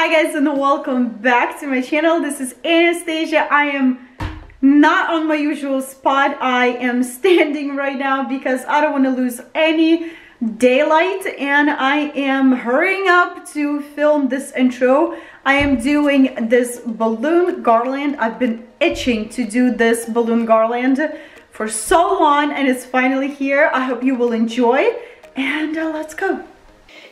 Hi guys and welcome back to my channel. This is Anastasia. I am not on my usual spot. I am standing right now because I don't want to lose any daylight and I am hurrying up to film this intro. I am doing this balloon garland. I've been itching to do this balloon garland for so long and it's finally here. I hope you will enjoy and let's go.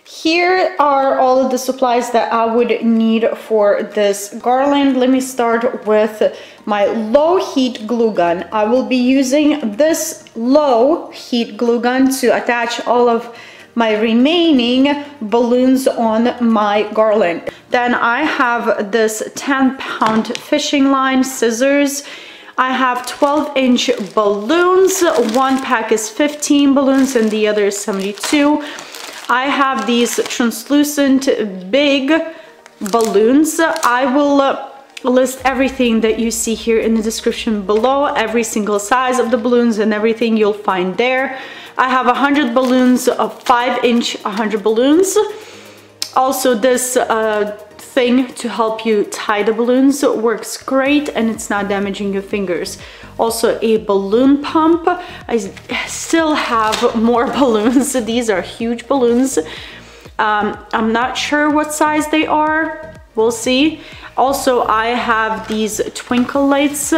Here are all of the supplies that I would need for this garland. Let me start with my low heat glue gun. I will be using this low heat glue gun to attach all of my remaining balloons on my garland. Then I have this 10-pound fishing line, scissors. I have 12-inch balloons. One pack is 15 balloons and the other is 72. I have these translucent big balloons. I will list everything that you see here in the description below, every single size of the balloons and everything you'll find there. I have 100 balloons, of 5-inch 100 balloons. Also this thing to help you tie the balloons works great and it's not damaging your fingers. Also a balloon pump. I still have more balloons. These are huge balloons. I'm not sure what size they are. We'll see. Also, I have these twinkle lights.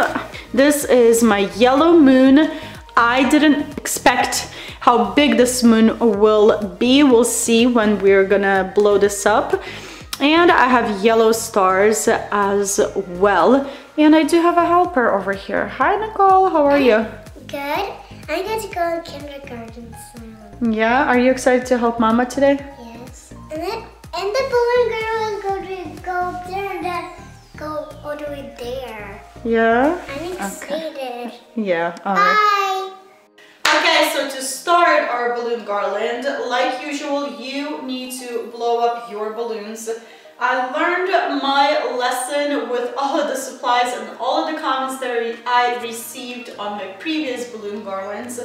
This is my yellow moon. I didn't expect how big this moon will be. We'll see when we're gonna blow this up. And I have yellow stars as well. And I do have a helper over here. Hi, Nicole. How are you? Good. I'm going to go to kindergarten soon. Yeah? Are you excited to help Mama today? Yes. And the balloon girl is going to go up there and then go all the way there. Yeah? I'm excited. Okay. Yeah. All right. Bye. Okay, so to start our balloon garland, like usual, you need to blow up your balloons. I learned my lesson with all of the supplies and all of the comments that I received on my previous balloon garlands,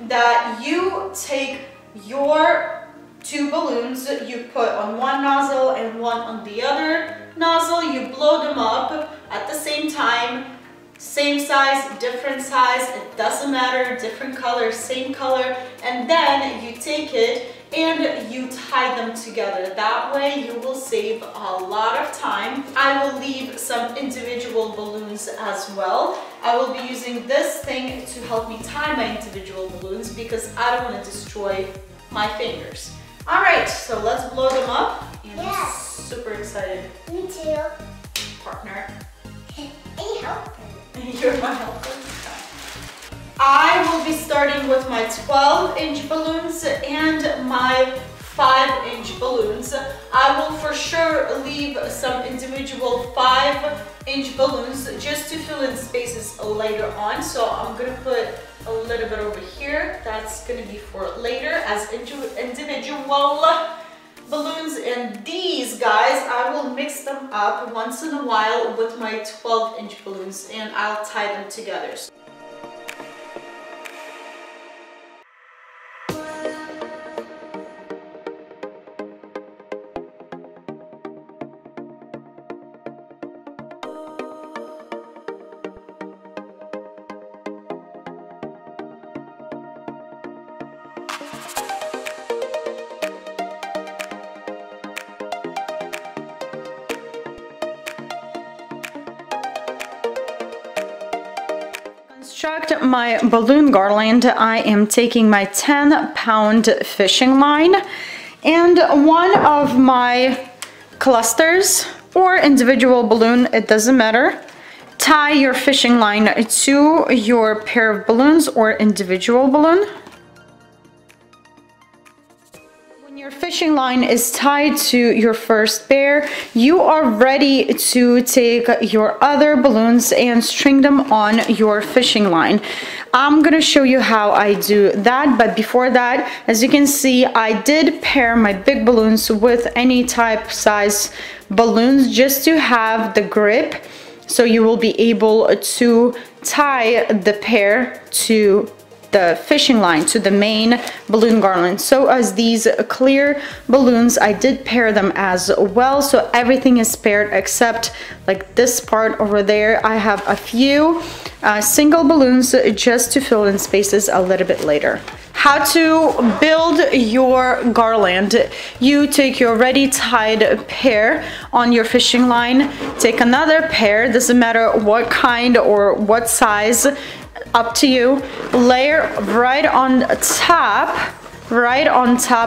that you take your two balloons, you put on one nozzle and one on the other nozzle, you blow them up at the same time. Same size, different size, it doesn't matter, different color, same color, and then you take it and you tie them together. That way you will save a lot of time. I will leave some individual balloons as well. I will be using this thing to help me tie my individual balloons because I don't want to destroy my fingers. All right, so let's blow them up. And I'm super excited. Me too. Partner. Any helper? You're my helper. I will be starting with my 12-inch balloons and my 5-inch balloons. I will for sure leave some individual 5-inch balloons just to fill in spaces later on. So I'm gonna put a little bit over here. That's gonna be for later as individual balloons, and these guys I will mix them up once in a while with my 12-inch balloons and I'll tie them together. Construct my balloon garland, I am taking my 10-pound fishing line and one of my clusters or individual balloon, it doesn't matter. Tie your fishing line to your pair of balloons or individual balloon. Your fishing line is tied to your first pair. You are ready to take your other balloons and string them on your fishing line. I'm gonna show you how I do that, but before that, as you can see, I did pair my big balloons with any type size balloons just to have the grip, so you will be able to tie the pair to the fishing line, to the main balloon garland. So as these clear balloons, I did pair them as well, so everything is paired except like this part over there. I have a few single balloons just to fill in spaces a little bit later. How to build your garland. You take your already tied pair on your fishing line, take another pair, doesn't matter what kind or what size, up to you, layer right on top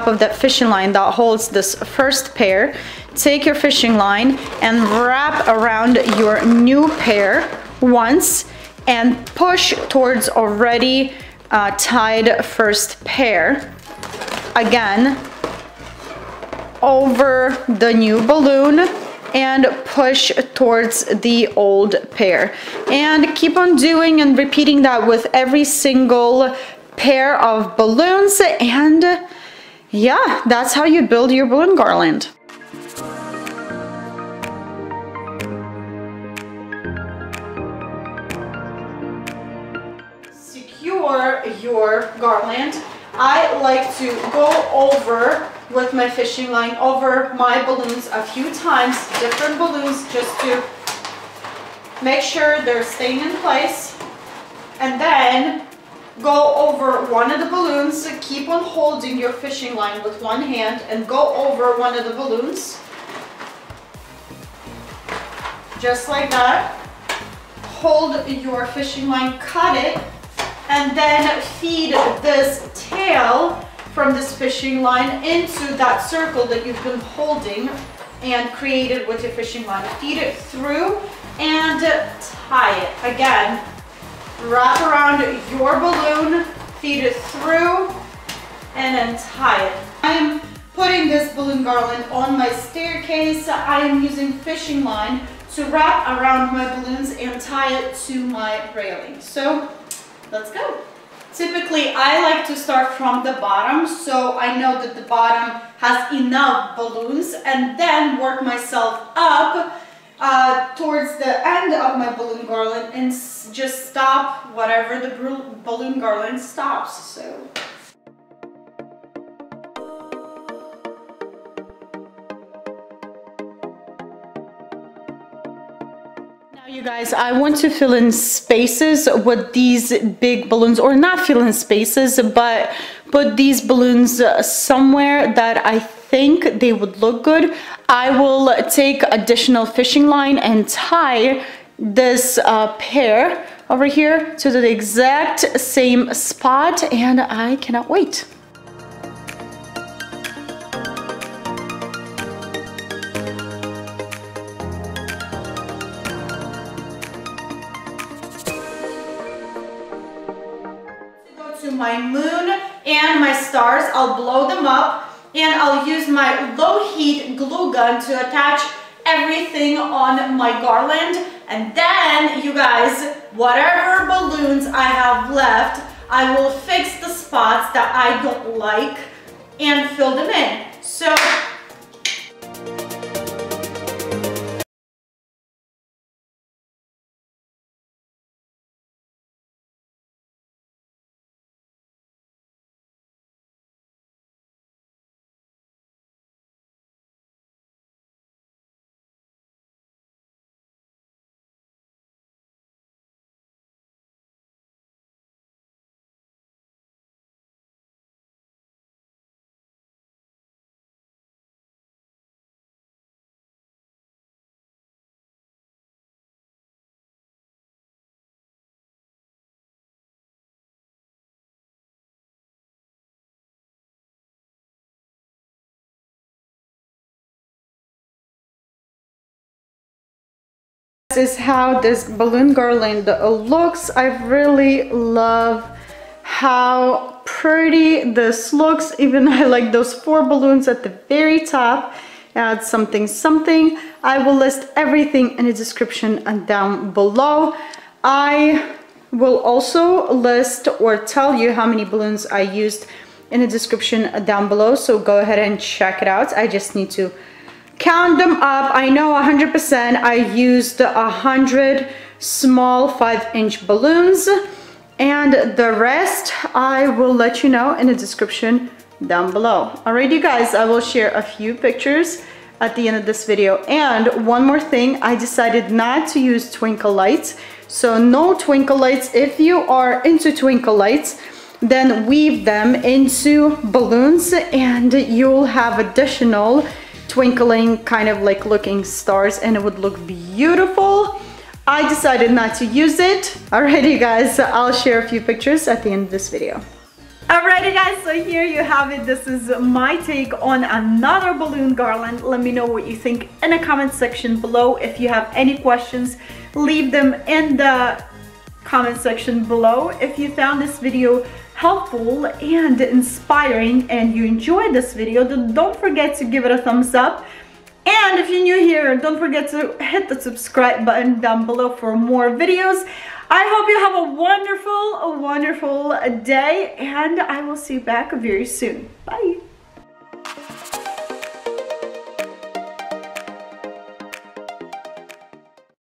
of that fishing line that holds this first pair. Take your fishing line and wrap around your new pair once and push towards already tied first pair again over the new balloon and push towards the old pair, and keep on doing and repeating that with every single pair of balloons. And yeah, that's how you build your balloon garland. Secure your garland. I like to go over with my fishing line over my balloons a few times, different balloons, just to make sure they're staying in place, and then go over one of the balloons. Keep on holding your fishing line with one hand and go over one of the balloons just like that. Hold your fishing line, cut it, and then feed this tail from this fishing line into that circle that you've been holding and created with your fishing line. Feed it through and tie it. Again, wrap around your balloon, feed it through, and then tie it. I'm putting this balloon garland on my staircase. I am using fishing line to wrap around my balloons and tie it to my railing. So let's go. Typically, I like to start from the bottom, so I know that the bottom has enough balloons, and then work myself up towards the end of my balloon garland and just stop whatever the balloon garland stops. So you guys, I want to fill in spaces with these big balloons, or not fill in spaces, but put these balloons somewhere that I think they would look good. I will take additional fishing line and tie this pair over here to the exact same spot, and I cannot wait. My moon and my stars, I'll blow them up, and I'll use my low heat glue gun to attach everything on my garland. And then, you guys, whatever balloons I have left, I will fix the spots that I don't like and fill them in. So this is how this balloon garland looks. I really love how pretty this looks. Even I like those 4 balloons at the very top. Add something. I will list everything in the description down below. I will also list or tell you how many balloons I used in the description down below, so go ahead and check it out. I just need to count them up. I know 100% I used 100 small 5-inch balloons, And the rest I will let you know in the description down below. Alright, you guys, I will share a few pictures at the end of this video. And one more thing, I decided not to use twinkle lights. So no twinkle lights. If you are into twinkle lights, then weave them into balloons and you'll have additional twinkling kind of like looking stars, and it would look beautiful. I decided not to use it. Alrighty guys, I'll share a few pictures at the end of this video. Alrighty guys, so here you have it. This is my take on another balloon garland. Let me know what you think in the comment section below. If you have any questions, leave them in the comment section below. If you found this video helpful and inspiring and you enjoyed this video, then don't forget to give it a thumbs up. And if you're new here, don't forget to hit the subscribe button down below for more videos. I hope you have a wonderful day, and I will see you back very soon. Bye.